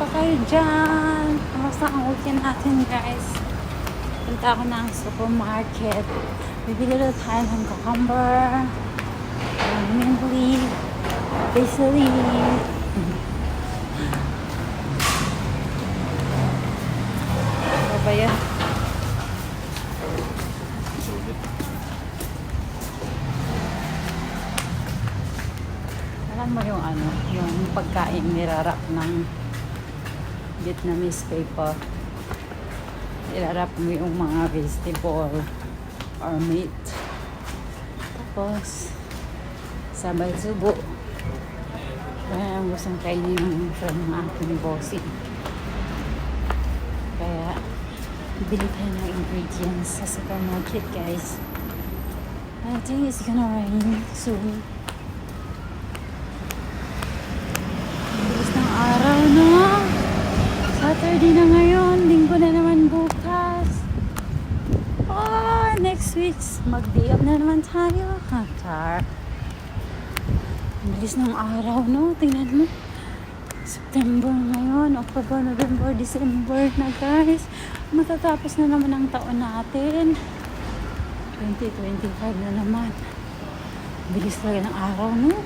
pa kayo dyan? Kamusta ang weekend natin, guys? Punta ako ng supermarket. Bibili ulit tayo ng cucumber, mint leaf, basil leaf. Ano ba yan? Alam mo yung ano, yung pagkain nirarap ng Vietnamese paper. Ilarap mo yung mga vegetable or meat. Tapos, sabay subo. Kaya ang gustong kainin ng friend ng aking bossing. Kaya, bili tayo ng ingredients sa supermarket, guys. I think it's gonna rain soon. Ang bilis ng araw, no? Saturday na ngayon, linggo na naman bukas. Oh, next week, mag-day off na naman tayo. Hantar. Ang bilis ng araw, no? Tingnan mo. September ngayon, October, November, December na, guys. Matatapos na naman ang taon natin. 2025 na naman. Bilis talaga ng araw, no?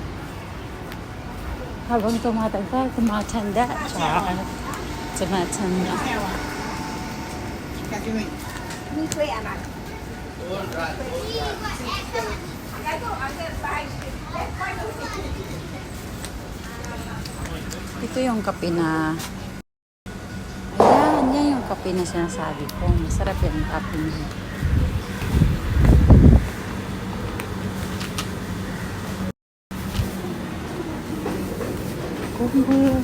Habang tumatagal, tumatanda. Tsaka, tumatanda. Ito yung kape na yan yung kape na sinasabi ko. Masarap yung kape niya. Kumber.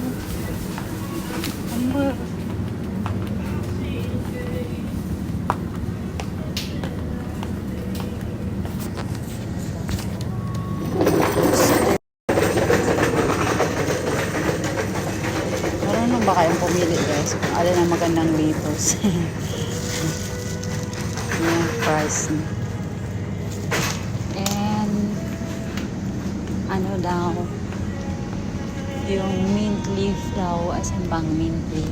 Marunong ba kayong pumili, guys? Kung alin ang magandang labels. Yung price niya. And ano daw, yung mint leaf daw, asan bang mint leaf?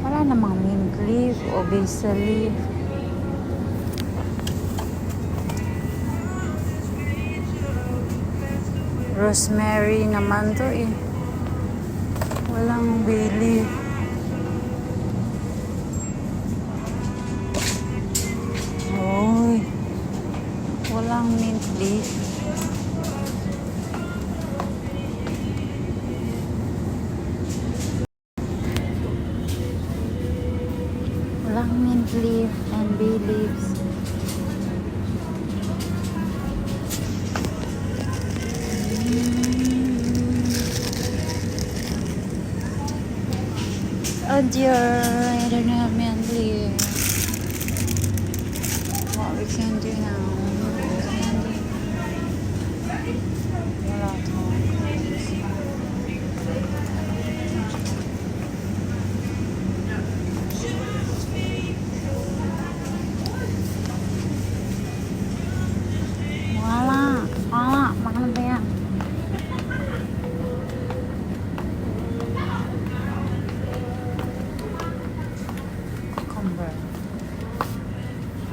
Wala namang mint leaf o basil leaf. Rosemary naman to eh. Walang bay leaf. Oy. Walang mint leaf. Walang mint leaf and bay leaves. Oh dear, I don't have mint leaf. What we can do now? Wala to. Wala, makan ba yan? Cucumber.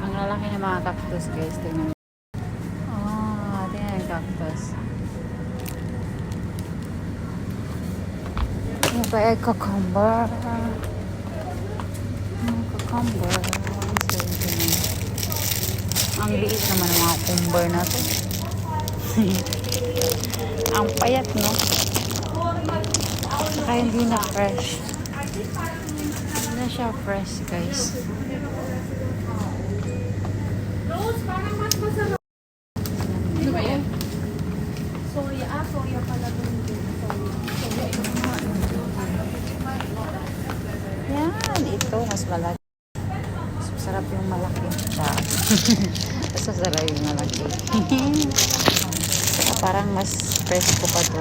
Ang lalaki ng mga cactus, guys. Tingnan. Oh, tingnan yung cactus. Ano ba yung cucumber? Cucumber. Ang liit naman ng mga cucumber na to. Ang payat, no? Saka hindi na fresh. Hindi na siya fresh, guys. Rose, parang mas masarap. Ano ba yan? Soya. Soya pala ito. Yan, ito. Mas malaki. Mas masarap yung malaki. Mas masarap yung malaki. Saka parang mas fresh ko pa to.